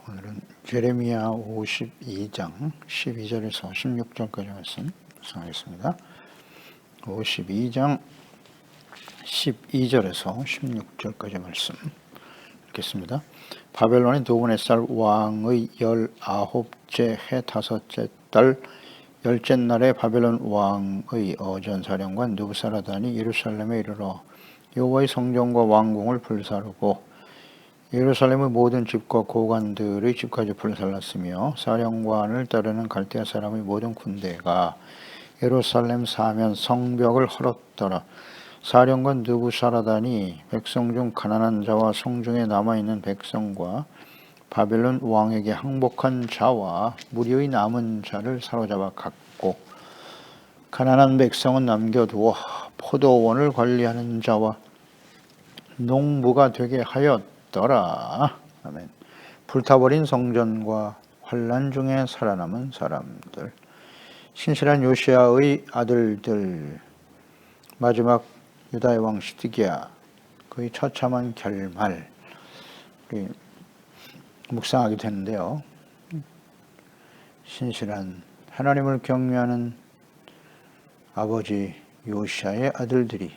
오늘은 예레미야 52장 12절에서 16절까지 말씀 묵상하겠습니다. 52장 12절에서 16절까지 말씀 읽겠습니다. 바벨론의 느부갓네살 왕의 19째 해 5째 달 10째 날에 바벨론 왕의 어전사령관 느부사라단이 예루살렘에 이르러 여호와의 성전과 왕궁을 불사르고 예루살렘의 모든 집과 고관들의 집까지 불살랐으며 사령관을 따르는 갈대아 사람의 모든 군대가 예루살렘 사면 성벽을 헐었더라. 사령관 느부사라단이 백성 중 가난한 자와 성중에 남아있는 백성과 바벨론 왕에게 항복한 자와 무리의 남은 자를 사로잡아 갔고, 가난한 백성은 남겨두어 포도원을 관리하는 자와 농부가 되게 하였더라. 아멘. 불타버린 성전과 환난 중에 살아남은 사람들, 신실한 요시야의 아들들, 마지막 유다의 왕 시드기야, 그의 처참한 결말 묵상하게 되는데요. 신실한 하나님을 경외하는 아버지 요시야의 아들들이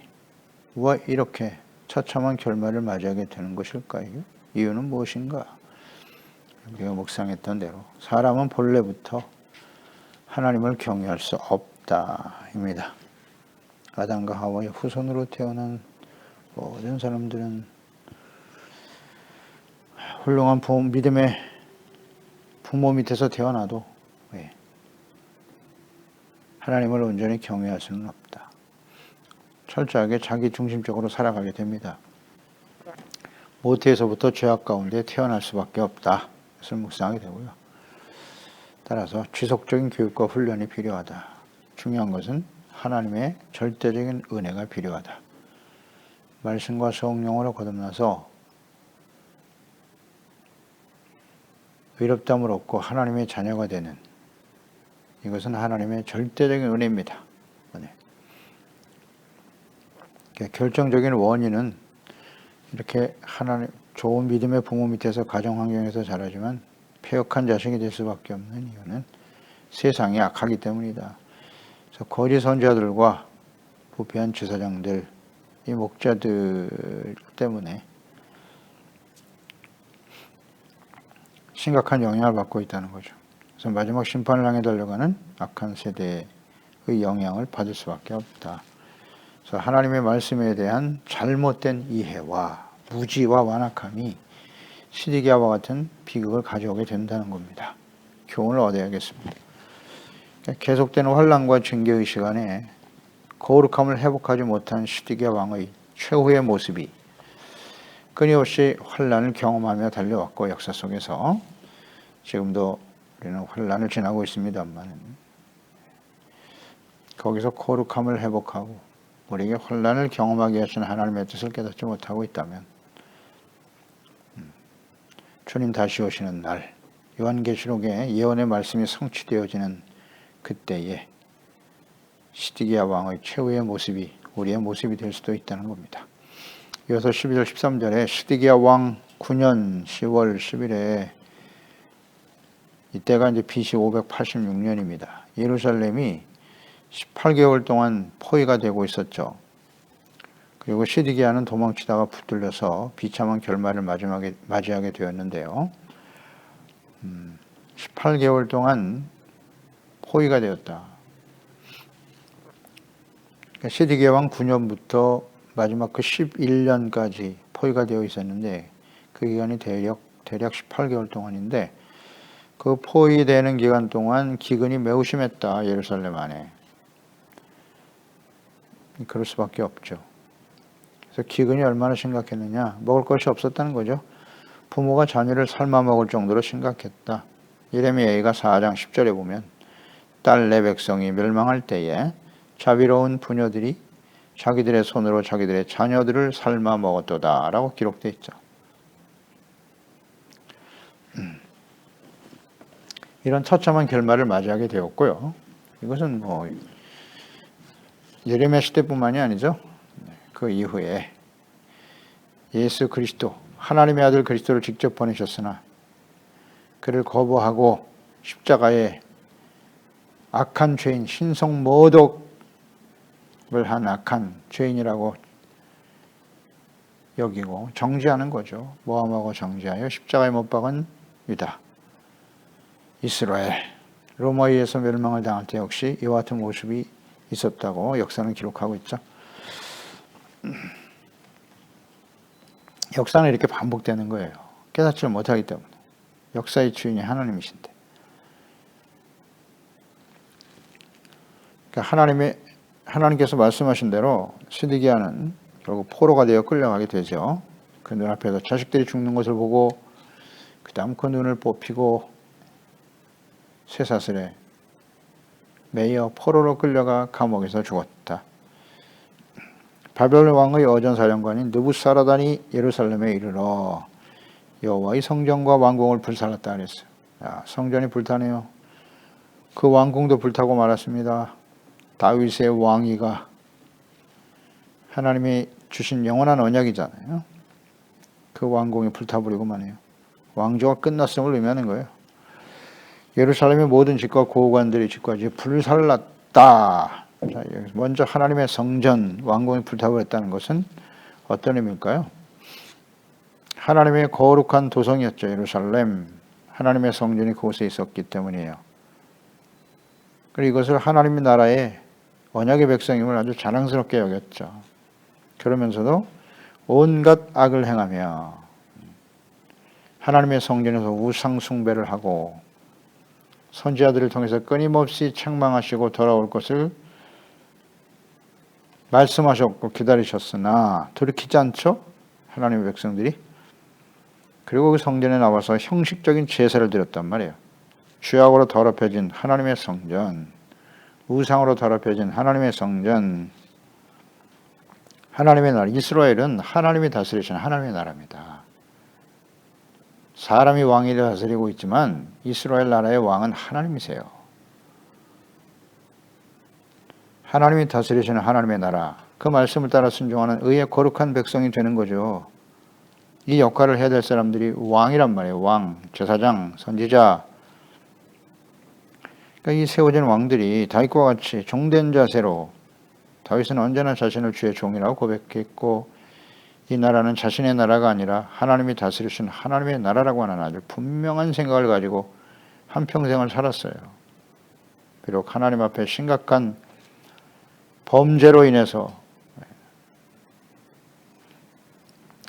왜 이렇게 처참한 결말을 맞이하게 되는 것일까요? 이유는 무엇인가? 우리가 묵상했던 대로 사람은 본래부터 하나님을 경외할 수 없다입니다. 아담과 하와의 후손으로 태어난 모든 사람들은 훌륭한 믿음의 부모 밑에서 태어나도 하나님을 온전히 경외할 수는 없다. 철저하게 자기 중심적으로 살아가게 됩니다. 모태에서부터 죄악 가운데 태어날 수밖에 없다. 그것을 묵상하게 되고요. 따라서 지속적인 교육과 훈련이 필요하다. 중요한 것은 하나님의 절대적인 은혜가 필요하다. 말씀과 성령으로 거듭나서 의롭다함을 얻고 하나님의 자녀가 되는, 이것은 하나님의 절대적인 은혜입니다. 은혜. 결정적인 원인은 이렇게 하나님 좋은 믿음의 부모 밑에서 가정 환경에서 자라지만 패역한 자식이 될 수밖에 없는 이유는 세상이 악하기 때문이다. 그래서 거짓 선지자들과 부패한 제사장들, 이 목자들 때문에 심각한 영향을 받고 있다는 거죠. 그래서 마지막 심판을 향해 달려가는 악한 세대의 영향을 받을 수밖에 없다. 그래서 하나님의 말씀에 대한 잘못된 이해와 무지와 완악함이 시드기야와 같은 비극을 가져오게 된다는 겁니다. 교훈을 얻어야겠습니다. 계속되는 환난과 징계의 시간에 거룩함을 회복하지 못한 시드기야 왕의 최후의 모습이 끊임없이 환난을 경험하며 달려왔고, 역사 속에서 지금도 우리는 환난을 지나고 있습니다만, 거기서 거룩함을 회복하고 우리에게 환난을 경험하게 하시는 하나님의 뜻을 깨닫지 못하고 있다면 주님 다시 오시는 날, 요한계시록의 예언의 말씀이 성취되어지는 그때에 시드기야 왕의 최후의 모습이 우리의 모습이 될 수도 있다는 겁니다. 이어서 12절 13절에 시드기야 왕 9년 10월 10일에, 이때가 이제 BC 586년입니다. 예루살렘이 18개월 동안 포위가 되고 있었죠. 그리고 시드기야는 도망치다가 붙들려서 비참한 결말을 맞이하게 되었는데요. 18개월 동안 포위가 되었다. 그러니까 시드기야 왕 9년부터 마지막 그 11년까지 포위가 되어 있었는데, 그 기간이 대략 18개월 동안인데, 그 포위되는 기간 동안 기근이 매우 심했다. 예루살렘 안에. 그럴 수밖에 없죠. 그래서 기근이 얼마나 심각했느냐, 먹을 것이 없었다는 거죠. 부모가 자녀를 삶아 먹을 정도로 심각했다. 예레미야가 4장 10절에 보면 딸 내 백성이 멸망할 때에 자비로운 부녀들이 자기들의 손으로 자기들의 자녀들을 삶아 먹었도다 라고 기록되어 있죠. 이런 처참한 결말을 맞이하게 되었고요. 이것은 예레미야 시대뿐만이 아니죠. 그 이후에 예수 그리스도, 하나님의 아들 그리스도를 직접 보내셨으나 그를 거부하고 십자가에 악한 죄인, 신성모독을 한 악한 죄인이라고 여기고 정죄하는 거죠. 모함하고 정죄하여 십자가에 못 박은 유다. 이스라엘, 로마에 의해서 멸망을 당할 때 역시 이와 같은 모습이 있었다고 역사는 기록하고 있죠. 역사는 이렇게 반복되는 거예요. 깨닫지를 못하기 때문에. 역사의 주인이 하나님이신데. 그러니까 하나님께서 말씀하신 대로 스디기야는 결국 포로가 되어 끌려가게 되죠. 그 눈앞에서 자식들이 죽는 것을 보고 그 다음 그 눈을 뽑히고 쇠사슬에 매여 포로로 끌려가 감옥에서 죽었다. 바벨론 왕의 어전사령관인 느부사라단이 예루살렘에 이르러 여호와의 성전과 왕궁을 불살랐다 그랬어요. 야, 성전이 불타네요. 그 왕궁도 불타고 말았습니다. 다윗의 왕위가 하나님이 주신 영원한 언약이잖아요. 그 왕궁이 불타버리고 마네요. 왕조가 끝났음을 의미하는 거예요. 예루살렘의 모든 집과 고관들의 집까지 불살랐다. 자, 먼저 하나님의 성전, 왕궁이 불타버렸다는 것은 어떤 의미일까요? 하나님의 거룩한 도성이었죠. 예루살렘. 하나님의 성전이 그곳에 있었기 때문이에요. 그리고 이것을 하나님의 나라의 언약의 백성임을 아주 자랑스럽게 여겼죠. 그러면서도 온갖 악을 행하며 하나님의 성전에서 우상 숭배를 하고 선지자들을 통해서 끊임없이 책망하시고 돌아올 것을 말씀하셨고 기다리셨으나 돌이키지 않죠? 하나님의 백성들이. 그리고 그 성전에 나와서 형식적인 제사를 드렸단 말이에요. 죄악으로 더럽혀진 하나님의 성전, 우상으로 더럽혀진 하나님의 성전, 하나님의 나라. 이스라엘은 하나님이 다스리시는 하나님의 나라입니다. 사람이 왕이 다스리고 있지만 이스라엘 나라의 왕은 하나님이세요. 하나님이 다스리시는 하나님의 나라. 그 말씀을 따라 순종하는 의의 거룩한 백성이 되는 거죠. 이 역할을 해야 될 사람들이 왕이란 말이에요. 왕, 제사장, 선지자. 그러니까 이 세워진 왕들이 다윗과 같이 종된 자세로 다윗은 언제나 자신을 주의 종이라고 고백했고 이 나라는 자신의 나라가 아니라 하나님이 다스리신 하나님의 나라라고 하는 아주 분명한 생각을 가지고 한평생을 살았어요. 비록 하나님 앞에 심각한 범죄로 인해서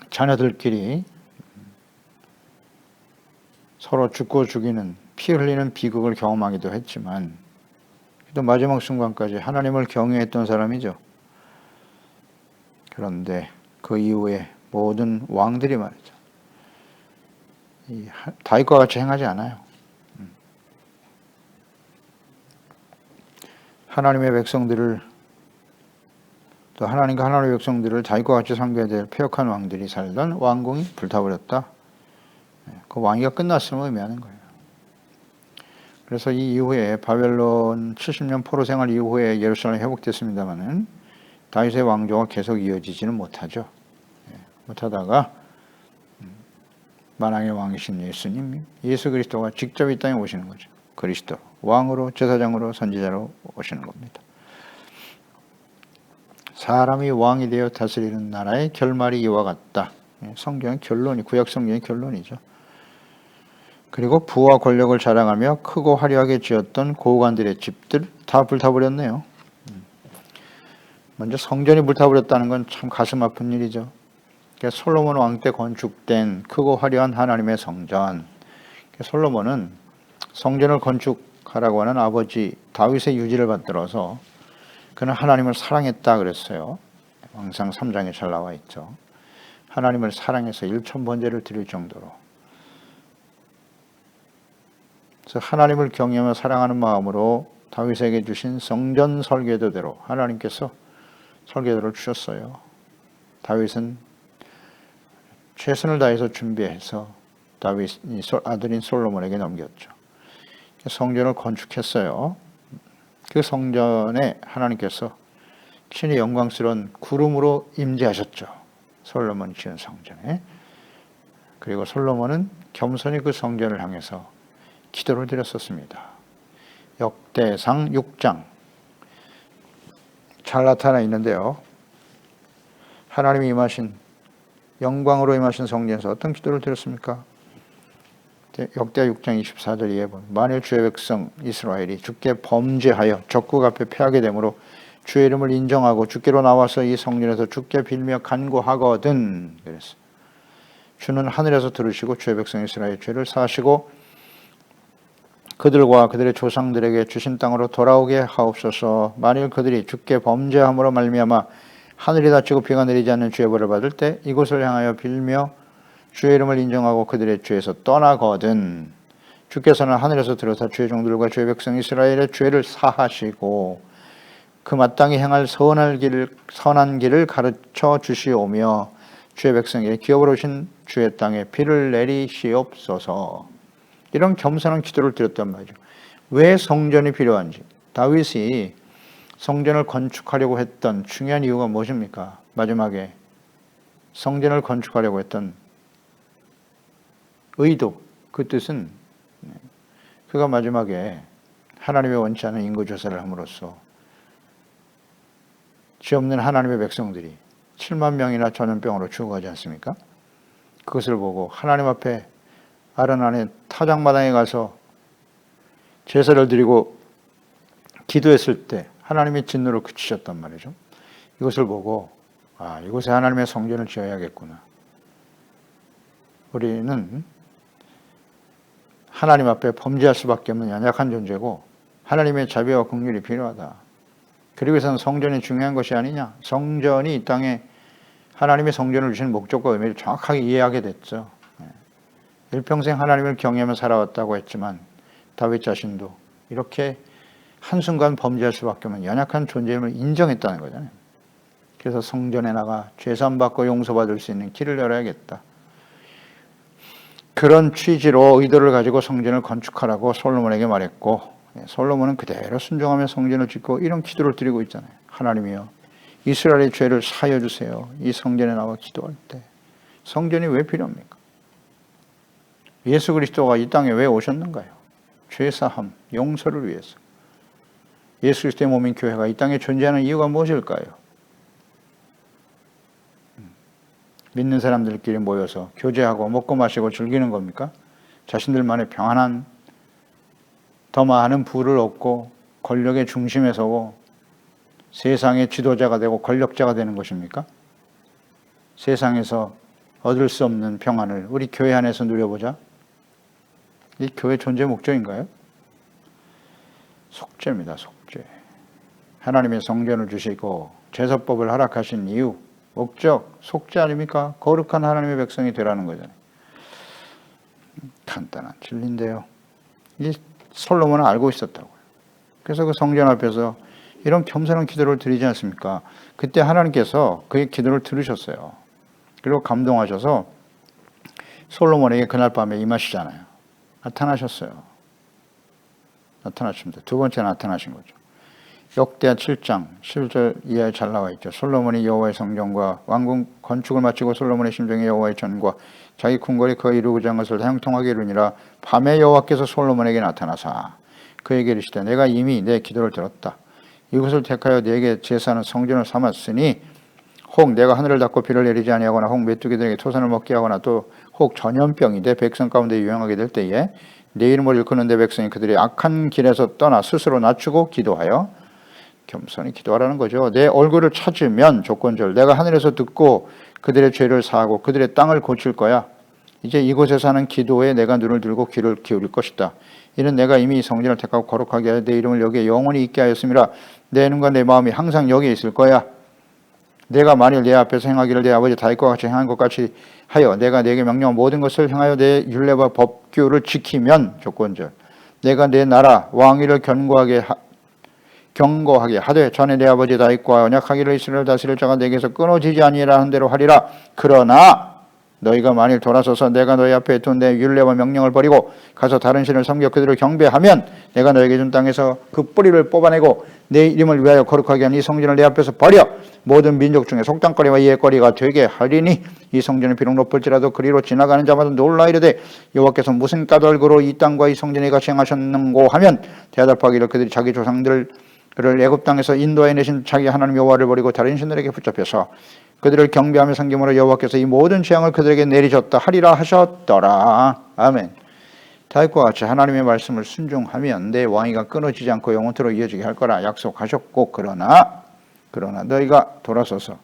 자녀들끼리 서로 죽고 죽이는 피 흘리는 비극을 경험하기도 했지만 또 마지막 순간까지 하나님을 경외했던 사람이죠. 그런데 그 이후에 모든 왕들이 말이죠. 다윗과 같이 행하지 않아요. 하나님의 백성들을 또 하나님과 하나님의 백성들을 다윗과 같이 섬겨야 될 패역한 왕들이 살던 왕궁이 불타버렸다. 그 왕위가 끝났음을 의미하는 거예요. 그래서 이 이후에 바벨론 70년 포로 생활 이후에 예루살렘이 회복됐습니다마는 다윗의 왕조가 계속 이어지지는 못하죠. 못하다가 만왕의 왕이신 예수님, 예수 그리스도가 직접 이 땅에 오시는 거죠. 그리스도 왕으로 제사장으로 선지자로 오시는 겁니다. 사람이 왕이 되어 다스리는 나라의 결말이 이와 같다. 성경의 결론이 구약 성경의 결론이죠. 그리고 부와 권력을 자랑하며 크고 화려하게 지었던 고관들의 집들 다 불타버렸네요. 먼저 성전이 불타버렸다는 건 참 가슴 아픈 일이죠. 솔로몬 왕 때 건축된 크고 화려한 하나님의 성전. 솔로몬은 성전을 건축하라고 하는 아버지 다윗의 유지를 받들어서 그는 하나님을 사랑했다 그랬어요. 왕상 3장에 잘 나와 있죠. 하나님을 사랑해서 일천번제를 드릴 정도로. 그래서 하나님을 경외하며 사랑하는 마음으로 다윗에게 주신 성전 설계도대로 하나님께서 설계도를 주셨어요. 다윗은 최선을 다해서 준비해서 다윗이 아들인 솔로몬에게 넘겼죠. 성전을 건축했어요. 그 성전에 하나님께서 친히 영광스러운 구름으로 임재하셨죠. 솔로몬이 지은 성전에. 그리고 솔로몬은 겸손히 그 성전을 향해서 기도를 드렸었습니다. 역대상 6장 잘 나타나 있는데요. 하나님이 임하신 영광으로 임하신 성전에서 어떤 기도를 드렸습니까? 역대 6장 24절 이에 보면 만일 주의 백성 이스라엘이 주께 범죄하여 적국 앞에 패하게 되므로 주의 이름을 인정하고 주께로 나와서 이 성전에서 주께 빌며 간구하거든 그랬어요. 주는 하늘에서 들으시고 주의 백성 이스라엘의 죄를 사하시고 그들과 그들의 조상들에게 주신 땅으로 돌아오게 하옵소서. 만일 그들이 주께 범죄함으로 말미암아 하늘이 닫히고 비가 내리지 않는 주의 벌을 받을 때 이곳을 향하여 빌며 주의 이름을 인정하고 그들의 죄에서 떠나거든 주께서는 하늘에서 들으사 주의 종들과 주의 백성 이스라엘의 죄를 사하시고 그 마땅히 행할 선한 길을 가르쳐 주시오며 주의 백성에게 기업으로신 주의 땅에 비를 내리시옵소서. 이런 겸손한 기도를 드렸단 말이죠. 왜 성전이 필요한지, 다윗이 성전을 건축하려고 했던 중요한 이유가 무엇입니까? 마지막에 성전을 건축하려고 했던 의도, 그 뜻은 그가 마지막에 하나님의 원치 않은 인구조사를 함으로써 죄 없는 하나님의 백성들이 7만 명이나 전염병으로 죽어가지 않습니까? 그것을 보고 하나님 앞에 아르논의 타작마당에 가서 제사를 드리고 기도했을 때 하나님이 진노를 그치셨단 말이죠. 이것을 보고 이곳에 하나님의 성전을 지어야겠구나. 우리는 하나님 앞에 범죄할 수밖에 없는 연약한 존재고 하나님의 자비와 긍휼이 필요하다. 그리고 위해서는 성전이 중요한 것이 아니냐. 성전이 이 땅에 하나님의 성전을 주신 목적과 의미를 정확하게 이해하게 됐죠. 일평생 하나님을 경외하며 살아왔다고 했지만 다윗 자신도 이렇게 한순간 범죄할 수밖에 없는 연약한 존재임을 인정했다는 거잖아요. 그래서 성전에 나가 죄산받고 용서받을 수 있는 길을 열어야겠다. 그런 취지로 의도를 가지고 성전을 건축하라고 솔로몬에게 말했고 솔로몬은 그대로 순종하며 성전을 짓고 이런 기도를 드리고 있잖아요. 하나님이여 이스라엘의 죄를 사하여 주세요. 이 성전에 나와 기도할 때 성전이 왜 필요합니까? 예수 그리스도가 이 땅에 왜 오셨는가요? 죄사함, 용서를 위해서. 예수 그리스도의 몸인 교회가 이 땅에 존재하는 이유가 무엇일까요? 믿는 사람들끼리 모여서 교제하고 먹고 마시고 즐기는 겁니까? 자신들만의 평안한 더 많은 부를 얻고 권력의 중심에 서고 세상의 지도자가 되고 권력자가 되는 것입니까? 세상에서 얻을 수 없는 평안을 우리 교회 안에서 누려보자. 이 교회 존재 목적인가요? 속죄입니다. 속죄. 하나님의 성전을 주시고 제사법을 허락하신 이유, 목적, 속죄 아닙니까? 거룩한 하나님의 백성이 되라는 거잖아요. 간단한 진리인데요. 이 솔로몬은 알고 있었다고요. 그래서 그 성전 앞에서 이런 겸손한 기도를 드리지 않습니까? 그때 하나님께서 그의 기도를 들으셨어요. 그리고 감동하셔서 솔로몬에게 그날 밤에 임하시잖아요. 나타나셨어요. 나타나십니다. 두 번째 나타나신 거죠. 역대하 7장 11절 이하에 잘 나와 있죠. 솔로몬이 여호와의 성전과 왕궁 건축을 마치고 솔로몬의 심정에 여호와의 전과 자기 궁궐이 그가 이루고자 한 것을 형통하게 이루니라. 밤에 여호와께서 솔로몬에게 나타나사 그에게 이르시되 내가 이미 내 기도를 들었다. 이것을 택하여 네게 제사하는 성전을 삼았으니 혹 내가 하늘을 닫고 비를 내리지 아니하거나 혹 메뚜기들에게 토산을 먹게 하거나 또 혹 전염병이 내 백성 가운데 유행하게 될 때에 내 이름을 일컫는 내 백성이 그들이 악한 길에서 떠나 스스로 낮추고 기도하여 겸손히 기도하라는 거죠. 내 얼굴을 찾으면 조건절 내가 하늘에서 듣고 그들의 죄를 사하고 그들의 땅을 고칠 거야. 이제 이곳에서 하는 기도에 내가 눈을 들고 귀를 기울일 것이다. 이는 내가 이미 이 성전을 택하고 거룩하게 하여 내 이름을 여기에 영원히 있게 하였음이라. 내 눈과 내 마음이 항상 여기에 있을 거야. 내가 만일 내 앞에서 행하기를 내 아버지 다윗과 같이 행한 것 같이 하여 내가 내게 명령한 모든 것을 행하여 내 율례와 법규를 지키면 조건절 내가 내 나라 왕위를 경고하게 하되 전에 내 아버지 다윗과 언약하기를 이스라엘 다스릴 자가 내게서 끊어지지 아니하라 한 대로 하리라. 그러나 너희가 만일 돌아서서 내가 너희 앞에 둔 내 율례와 명령을 버리고 가서 다른 신을 섬겨 그들을 경배하면 내가 너에게 준 땅에서 그 뿌리를 뽑아내고 내 이름을 위하여 거룩하게 한 이 성전을 내 앞에서 버려 모든 민족 중에 속담거리와 이해거리가 되게 하리니 이 성전이 비록 높을지라도 그리로 지나가는 자마다 놀라 이르되 여호와께서 무슨 까닭으로 이 땅과 이 성전에 같이 행하셨는고 하면 대답하기를 그들이 자기 조상들을 애굽 땅에서 인도해 내신 자기 하나님 여호와를 버리고 다른 신들에게 붙잡혀서 그들을 경배하며 섬김으로 여호와께서 이 모든 재앙을 그들에게 내리셨다 하리라 하셨더라. 아멘. 다윗과 같이 하나님의 말씀을 순종하면 내 왕위가 끊어지지 않고 영원토록 이어지게 할 거라 약속하셨고 그러나 너희가 돌아서서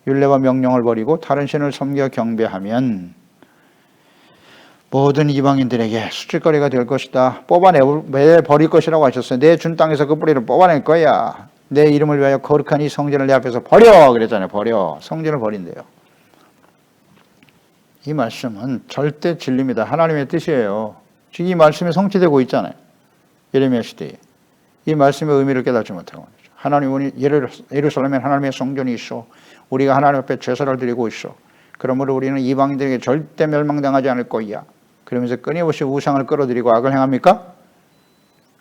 율례와 명령을 버리고 다른 신을 섬겨 경배하면 모든 이방인들에게 수치거리가 될 것이다. 뽑아내버릴 것이라고 하셨어요. 내 준 땅에서 그 뿌리를 뽑아낼 거야. 내 이름을 위하여 거룩한 이 성전을 내 앞에서 버려 그랬잖아요. 버려. 성전을 버린대요. 이 말씀은 절대 진리입니다. 하나님의 뜻이에요. 지금 이 말씀이 성취되고 있잖아요. 예레미야 시대에. 이 말씀의 의미를 깨닫지 못하고 하나님은 예루살렘에 하나님의 성전이 있어. 우리가 하나님 앞에 제사를 드리고 있어. 그러므로 우리는 이방인들에게 절대 멸망당하지 않을 거야. 그러면서 끊임없이 우상을 끌어들이고 악을 행합니까?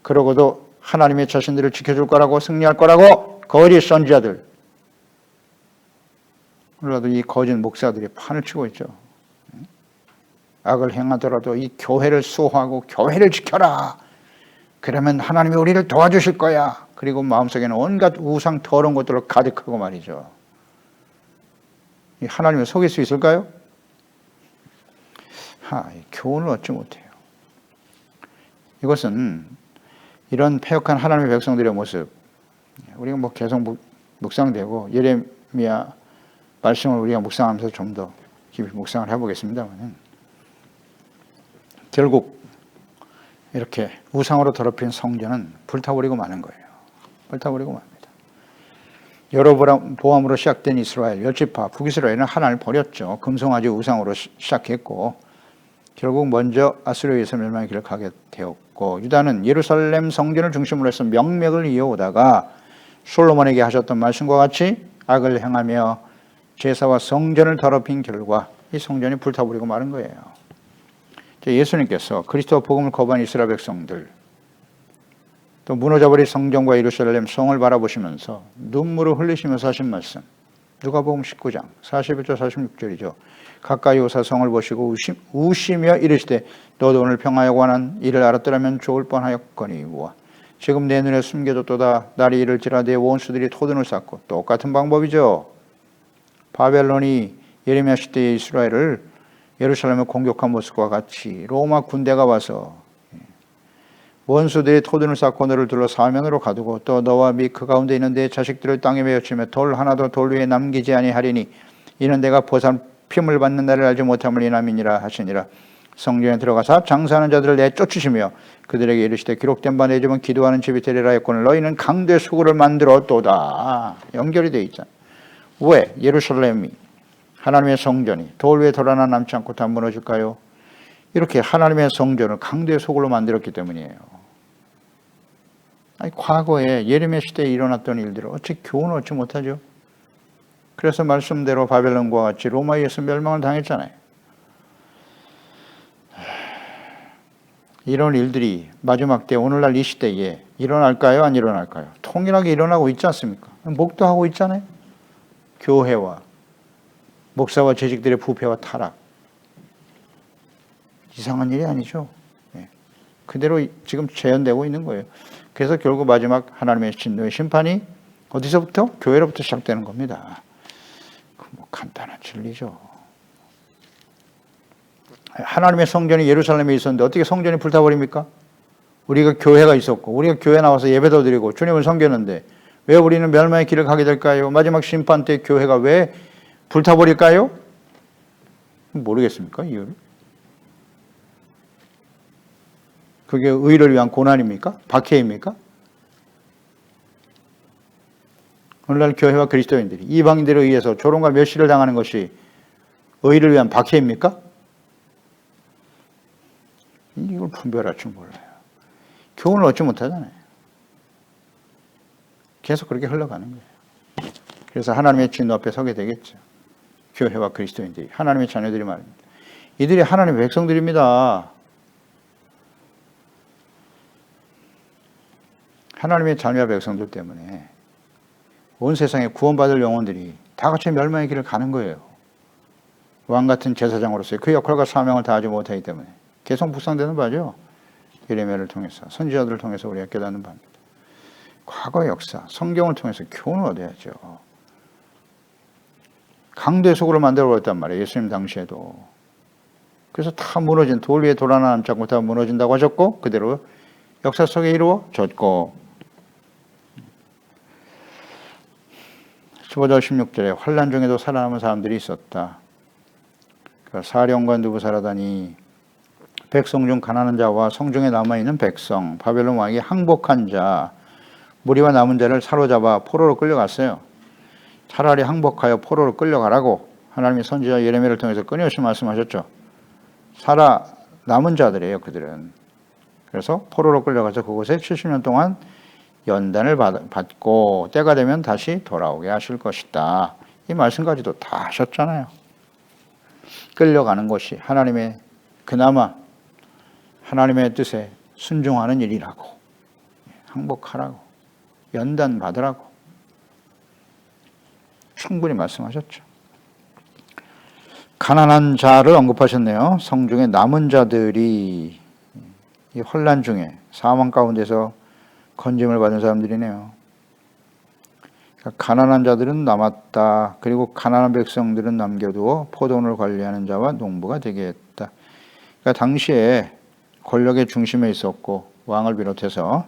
그러고도 하나님의 자신들을 지켜줄 거라고 승리할 거라고 거짓 선지자들. 그러라도 이 거짓 목사들이 판을 치고 있죠. 악을 행하더라도 이 교회를 수호하고 교회를 지켜라. 그러면 하나님이 우리를 도와주실 거야. 그리고 마음속에는 온갖 우상 더러운 것들로 가득하고 말이죠. 하나님을 속일 수 있을까요? 교훈을 얻지 못해요. 이것은 이런 패역한 하나님의 백성들의 모습, 우리가 계속 묵상되고 예레미야 말씀을 우리가 묵상하면서 좀 더 깊이 묵상을 해보겠습니다만, 결국 이렇게 우상으로 더럽힌 성전은 불타버리고 마는 거예요. 불타버리고 맙니다. 여로보암으로 시작된 이스라엘 열지파 북이스라엘은 하나님을 버렸죠. 금송아지 우상으로 시작했고 결국 먼저 아수르에서 멸망의 길을 가게 되었고, 유다는 예루살렘 성전을 중심으로 해서 명맥을 이어오다가 솔로몬에게 하셨던 말씀과 같이 악을 행하며 제사와 성전을 더럽힌 결과 이 성전이 불타버리고 마른 거예요. 예수님께서 그리스도 복음을 거부한 이스라엘 백성들, 또 무너져버린 성전과 예루살렘 성을 바라보시면서 눈물을 흘리시면서 하신 말씀, 누가복음 19장 41절 46절이죠. 가까이 오사 성을 보시고 우시며 이르시되 너도 오늘 평화에 관한 일을 알았더라면 좋을 뻔하였거니와 지금 내 눈에 숨겨졌도다. 날이 이를지라 내 원수들이 토둔을 쌓고, 똑같은 방법이죠. 바벨론이 예레미야 시대의 이스라엘을 예루살렘을 공격한 모습과 같이 로마 군대가 와서 원수들이 토둔을 쌓고 너를 둘러 사면으로 가두고 또 너와 및 그 가운데 있는 내 자식들을 땅에 메어치며 돌 하나도 돌 위에 남기지 아니하리니 이는 내가 보살핌을 받는 날을 알지 못함을 인함이니라 하시니라. 성전에 들어가사 장사하는 자들을 내쫓으시며 그들에게 이르시되 기록된 바 내 집은 기도하는 집이 되리라 했거늘 너희는 강대 수구를 만들었도다. 연결이 되어 있잖아요. 왜 예루살렘이 하나님의 성전이 돌 위에 돌 하나 남지 않고 다 무너질까요? 이렇게 하나님의 성전을 강대 소굴로 만들었기 때문이에요. 과거에 예레미야 시대에 일어났던 일들을 어찌 교훈을 얻지 못하죠? 그래서 말씀대로 바벨론과 같이 로마에 의해서 멸망을 당했잖아요. 이런 일들이 마지막 때 오늘날 이 시대에 일어날까요? 안 일어날까요? 통일하게 일어나고 있지 않습니까? 목도하고 있잖아요. 교회와 목사와 재직들의 부패와 타락. 이상한 일이 아니죠. 그대로 지금 재현되고 있는 거예요. 그래서 결국 마지막 하나님의 진노의 심판이 어디서부터? 교회로부터 시작되는 겁니다. 간단한 진리죠. 하나님의 성전이 예루살렘에 있었는데 어떻게 성전이 불타버립니까? 우리가 교회가 있었고 우리가 교회 나와서 예배도 드리고 주님을 섬겼는데 왜 우리는 멸망의 길을 가게 될까요? 마지막 심판 때 교회가 왜 불타버릴까요? 모르겠습니까? 이유를? 그게 의를 위한 고난입니까? 박해입니까? 오늘날 교회와 그리스도인들이 이방인들에 의해서 조롱과 멸시를 당하는 것이 의를 위한 박해입니까? 이걸 분별할 줄 몰라요. 교훈을 얻지 못하잖아요. 계속 그렇게 흘러가는 거예요. 그래서 하나님의 진노 앞에 서게 되겠죠. 교회와 그리스도인들이, 하나님의 자녀들이 말입니다. 이들이 하나님의 백성들입니다. 하나님의 자녀와 백성들 때문에 온 세상에 구원받을 영혼들이 다 같이 멸망의 길을 가는 거예요. 왕같은 제사장으로서의 그 역할과 사명을 다하지 못하기 때문에 계속 묵상되는 바죠. 예레미야를 통해서, 선지자들을 통해서 우리가 깨닫는 바입니다. 과거의 역사, 성경을 통해서 교훈을 얻어야죠. 강대 속으로 만들어버렸단 말이에요. 예수님 당시에도. 그래서 다 무너진, 돌 위에 돌 하나 남지 않고 다 무너진다고 하셨고, 그대로 역사 속에 이루어졌고, 15절 16절에 환난 중에도 살아남은 사람들이 있었다. 사령관 느부사라다니 백성 중 가난한 자와 성중에 남아있는 백성, 바벨론 왕이 항복한 자, 무리와 남은 자를 사로잡아 포로로 끌려갔어요. 차라리 항복하여 포로로 끌려가라고 하나님의 선지자 예레미야를 통해서 끊임없이 말씀하셨죠. 남은 자들이에요, 그들은. 그래서 포로로 끌려가서 그곳에 70년 동안 연단을 받고 때가 되면 다시 돌아오게 하실 것이다. 이 말씀까지도 다 하셨잖아요. 끌려가는 것이 하나님의, 그나마 하나님의 뜻에 순종하는 일이라고, 항복하라고, 연단 받으라고 충분히 말씀하셨죠. 가난한 자를 언급하셨네요. 성중에 남은 자들이 이 혼란 중에 사망 가운데서 건짐을 받은 사람들이네요. 그러니까 가난한 자들은 남았다. 그리고 가난한 백성들은 남겨두어 포도원을 관리하는 자와 농부가 되게 했다. 그러니까 당시에 권력의 중심에 있었고 왕을 비롯해서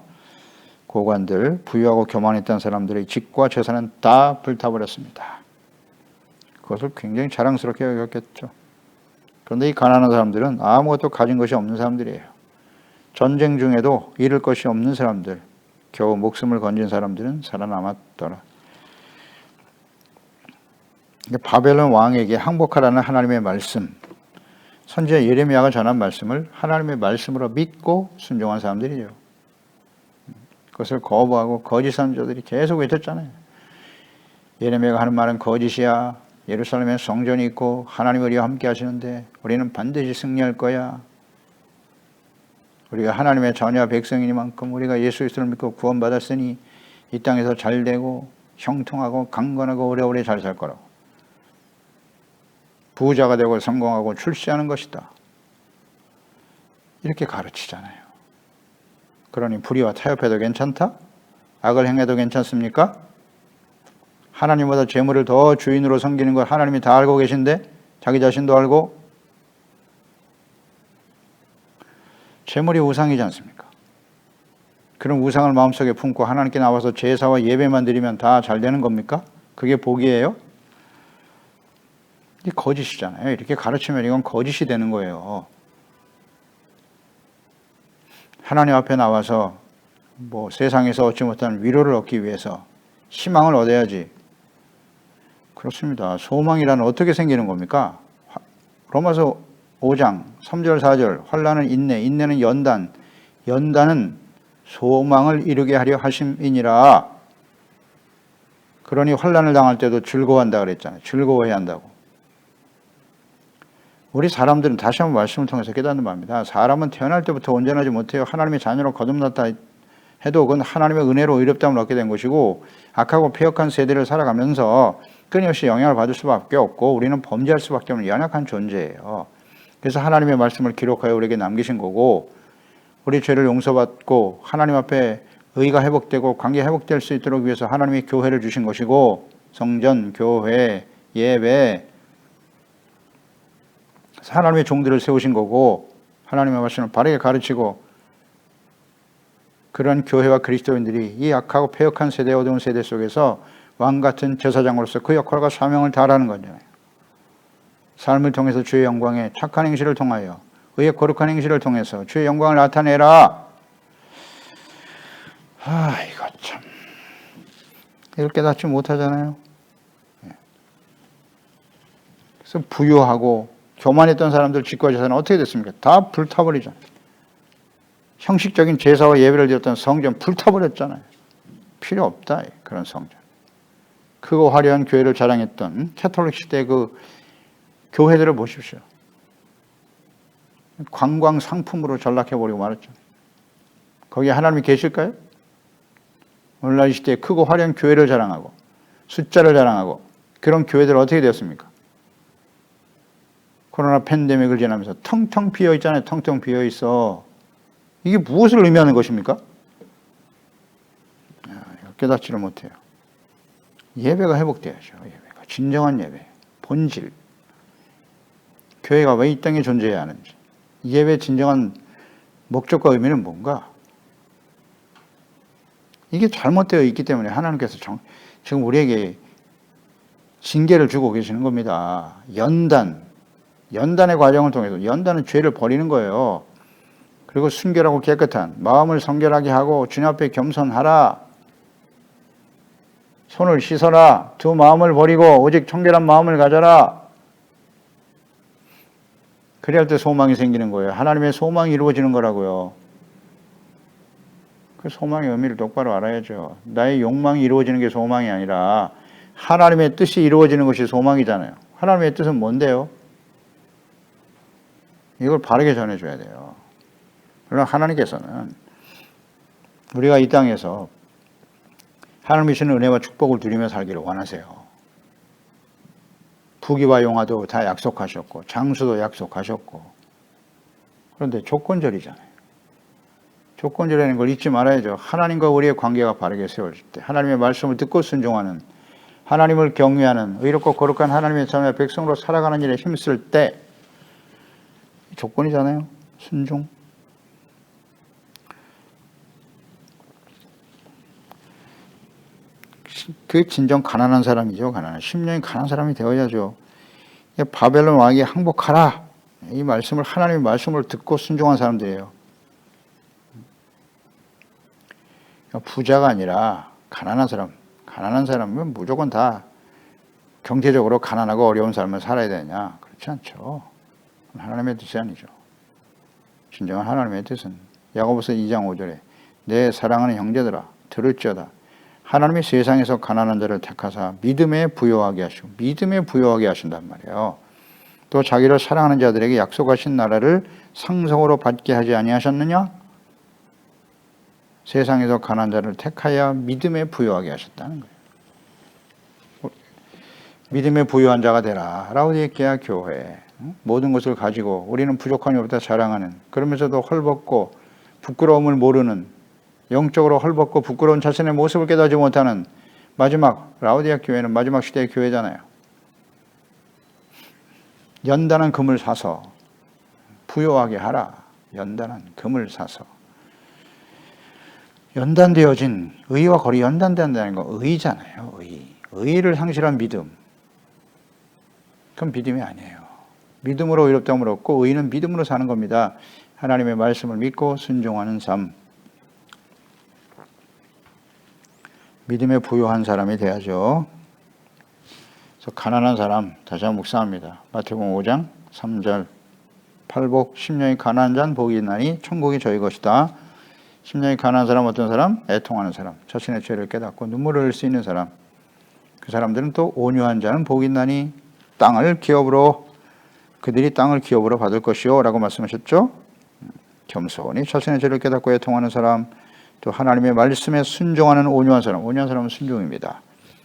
고관들, 부유하고 교만했던 사람들의 집과 재산은 다 불타버렸습니다. 그것을 굉장히 자랑스럽게 여겼겠죠. 그런데 이 가난한 사람들은 아무것도 가진 것이 없는 사람들이에요. 전쟁 중에도 잃을 것이 없는 사람들, 겨우 목숨을 건진 사람들은 살아남았더라. 바벨론 왕에게 항복하라는 하나님의 말씀, 선지자 예레미야가 전한 말씀을 하나님의 말씀으로 믿고 순종한 사람들이죠. 그것을 거부하고 거짓 선지자들이 계속 외쳤잖아요. 예레미야가 하는 말은 거짓이야. 예루살렘에 성전이 있고 하나님 우리와 함께 하시는데 우리는 반드시 승리할 거야. 우리가 하나님의 자녀와 백성이니만큼 우리가 예수 그리스도를 믿고 구원받았으니 이 땅에서 잘 되고 형통하고 강건하고 오래오래 잘 살 거라고. 부자가 되고 성공하고 출세하는 것이다. 이렇게 가르치잖아요. 그러니 불의와 타협해도 괜찮다? 악을 행해도 괜찮습니까? 하나님보다 재물을 더 주인으로 섬기는 걸 하나님이 다 알고 계신데 자기 자신도 알고. 재물이 우상이지 않습니까? 그런 우상을 마음속에 품고 하나님께 나와서 제사와 예배만 드리면 다 잘 되는 겁니까? 그게 복이에요? 이게 거짓이잖아요. 이렇게 가르치면 이건 거짓이 되는 거예요. 하나님 앞에 나와서 세상에서 얻지 못한 위로를 얻기 위해서 희망을 얻어야지. 그렇습니다. 소망이란 어떻게 생기는 겁니까? 로마서 5장 3절 4절 환난은 인내, 인내는 연단, 연단은 소망을 이루게 하려 하심이니라. 그러니 환난을 당할 때도 즐거워한다 그랬잖아요. 즐거워해야 한다고. 우리 사람들은 다시 한번 말씀을 통해서 깨닫는 바입니다. 사람은 태어날 때부터 온전하지 못해요. 하나님의 자녀로 거듭났다 해도 그건 하나님의 은혜로 의롭다함을 얻게 된 것이고, 악하고 패역한 세대를 살아가면서 끊임없이 영향을 받을 수밖에 없고 우리는 범죄할 수밖에 없는 연약한 존재예요. 그래서 하나님의 말씀을 기록하여 우리에게 남기신 거고, 우리 죄를 용서받고 하나님 앞에 의가 회복되고 관계 회복될 수 있도록 위해서 하나님이 교회를 주신 것이고, 성전, 교회, 예배, 하나님의 종들을 세우신 거고, 하나님의 말씀을 바르게 가르치고, 그런 교회와 그리스도인들이 이 악하고 패역한 세대, 어두운 세대 속에서 왕같은 제사장으로서 그 역할과 사명을 다하라는 거잖아요. 삶을 통해서 주의 영광에, 착한 행실을 통하여 의의 거룩한 행실을 통해서 주의 영광을 나타내라. 이거 참 이걸 깨닫지 못하잖아요. 그래서 부유하고 교만했던 사람들 집과 재산은 어떻게 됐습니까? 다 불타버리잖아요. 형식적인 제사와 예배를 드렸던 성전 불타버렸잖아요. 필요 없다, 그런 성전. 크고 화려한 교회를 자랑했던 캐톨릭 시대 그 교회들을 보십시오. 관광 상품으로 전락해버리고 말았죠. 거기에 하나님이 계실까요? 오늘날 이 시대에 크고 화려한 교회를 자랑하고 숫자를 자랑하고 그런 교회들 어떻게 되었습니까? 코로나 팬데믹을 지나면서 텅텅 비어 있잖아요. 텅텅 비어 있어. 이게 무엇을 의미하는 것입니까? 깨닫지를 못해요. 예배가 회복돼야죠. 예배가 진정한 예배, 본질. 교회가 왜 이 땅에 존재해야 하는지, 예배의 진정한 목적과 의미는 뭔가? 이게 잘못되어 있기 때문에 하나님께서 지금 우리에게 징계를 주고 계시는 겁니다. 연단의 과정을 통해서, 연단은 죄를 버리는 거예요. 그리고 순결하고 깨끗한 마음을 성결하게 하고 주님 앞에 겸손하라. 손을 씻어라. 두 마음을 버리고 오직 청결한 마음을 가져라. 그래야 할 때 소망이 생기는 거예요. 하나님의 소망이 이루어지는 거라고요. 그 소망의 의미를 똑바로 알아야죠. 나의 욕망이 이루어지는 게 소망이 아니라 하나님의 뜻이 이루어지는 것이 소망이잖아요. 하나님의 뜻은 뭔데요? 이걸 바르게 전해줘야 돼요. 그러나 하나님께서는 우리가 이 땅에서 하나님이 주시는 은혜와 축복을 누리며 살기를 원하세요. 부귀와 영화도 다 약속하셨고 장수도 약속하셨고, 그런데 조건절이잖아요. 조건절이라는 걸 잊지 말아야죠. 하나님과 우리의 관계가 바르게 세워질 때, 하나님의 말씀을 듣고 순종하는, 하나님을 경외하는 의롭고 거룩한 하나님의 자녀 백성으로 살아가는 일에 힘쓸 때 조건이잖아요. 순종. 그 진정 가난한 사람이죠. 가난한 심령이 가난한 사람이 되어야죠. 바벨론 왕에게 항복하라. 이 말씀을, 하나님의 말씀을 듣고 순종한 사람들이에요. 부자가 아니라 가난한 사람. 가난한 사람은 무조건 다 경제적으로 가난하고 어려운 삶을 살아야 되냐? 그렇지 않죠. 하나님의 뜻이 아니죠. 진정한 하나님의 뜻은 야고보서 2장 5절에 내 사랑하는 형제들아 들을지어다. 하나님이 세상에서 가난한 자를 택하사 믿음에 부요하게 하시고, 믿음에 부요하게 하신단 말이에요. 또 자기를 사랑하는 자들에게 약속하신 나라를 상속으로 받게 하지 아니하셨느냐? 세상에서 가난한 자를 택하여 믿음에 부요하게 하셨다는 거예요. 믿음에 부요한 자가 되라. 라오디게아 교회. 모든 것을 가지고 우리는 부족함이 없다 자랑하는, 그러면서도 헐벗고 부끄러움을 모르는, 영적으로 헐벗고 부끄러운 자신의 모습을 깨닫지 못하는 마지막 라오디게아 교회는 마지막 시대의 교회잖아요. 연단한 금을 사서 부요하게 하라. 연단한 금을 사서. 연단되어진 의와 거리, 연단된다는 거 의잖아요. 의를 상실한 믿음. 그건 믿음이 아니에요. 믿음으로 의롭다함을 얻고 의는 믿음으로 사는 겁니다. 하나님의 말씀을 믿고 순종하는 삶. 믿음에 부요한 사람이 돼야죠. 그래서 가난한 사람 다시 한번 묵상합니다. 마태복음 5장 3절 팔복 심령이 가난한 자는 복이 있나니 천국이 저희 것이다. 심령이 가난한 사람 어떤 사람? 애통하는 사람. 자신의 죄를 깨닫고 눈물을 흘릴 수 있는 사람. 그 사람들은 또 온유한 자는 복이 있나니 그들이 땅을 기업으로 받을 것이요 라고 말씀하셨죠. 겸손히 자신의 죄를 깨닫고 애통하는 사람, 또 하나님의 말씀에 순종하는 온유한 사람. 온유한 사람은 순종입니다.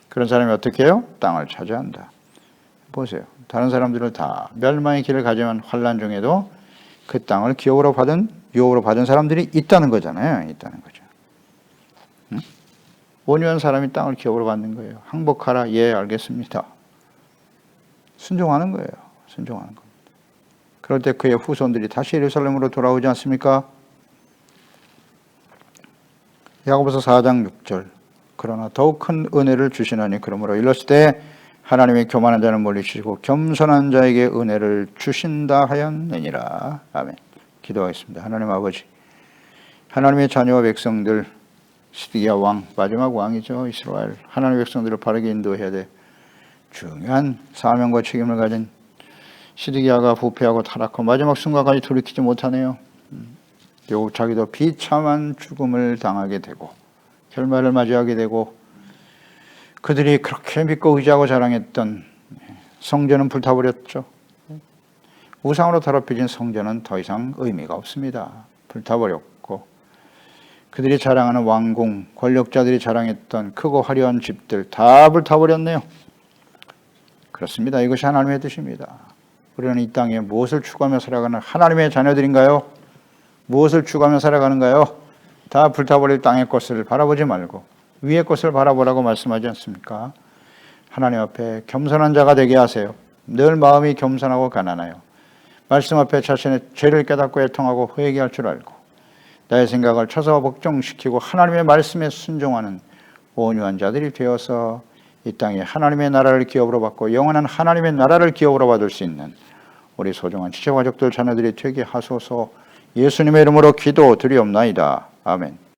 그런 사람이 어떻게 해요? 땅을 차지한다. 보세요. 다른 사람들을 다 멸망의 길을 가지만 환난 중에도 그 땅을 기업으로 받은, 유업으로 받은 사람들이 있다는 거잖아요. 있다는 거죠. 응? 온유한 사람이 땅을 기업으로 받는 거예요. 항복하라. 예, 알겠습니다. 순종하는 거예요. 순종하는 겁니다. 그럴 때 그의 후손들이 다시 예루살렘으로 돌아오지 않습니까? 야고보서 4장 6절 그러나 더욱 큰 은혜를 주시나니 그러므로 이렀을 때 하나님의 교만한 자는 멀리시고 겸손한 자에게 은혜를 주신다 하였느니라. 아멘. 기도하겠습니다. 하나님 아버지, 하나님의 자녀와 백성들, 시드기야 왕, 마지막 왕이죠. 이스라엘. 하나님의 백성들을 바르게 인도해야 돼. 중요한 사명과 책임을 가진 시드기야가 부패하고 타락하고 마지막 순간까지 돌이키지 못하네요. 결국 자기도 비참한 죽음을 당하게 되고 결말을 맞이하게 되고, 그들이 그렇게 믿고 의지하고 자랑했던 성전은 불타버렸죠. 우상으로 더럽혀진 성전은 더 이상 의미가 없습니다. 불타버렸고 그들이 자랑하는 왕궁, 권력자들이 자랑했던 크고 화려한 집들 다 불타버렸네요. 그렇습니다. 이것이 하나님의 뜻입니다. 우리는 이 땅에 무엇을 추구하며 살아가는 하나님의 자녀들인가요? 무엇을 추구하며 살아가는가요? 다 불타버릴 땅의 것을 바라보지 말고 위의 것을 바라보라고 말씀하지 않습니까? 하나님 앞에 겸손한 자가 되게 하세요. 늘 마음이 겸손하고 가난하여 말씀 앞에 자신의 죄를 깨닫고 애통하고 회개할 줄 알고 나의 생각을 처서 복종시키고 하나님의 말씀에 순종하는 온유한 자들이 되어서 이 땅에 하나님의 나라를 기업으로 받고 영원한 하나님의 나라를 기업으로 받을 수 있는 우리 소중한 지체가족들 자녀들이 되게 하소서. 예수님의 이름으로 기도드리옵나이다. 아멘.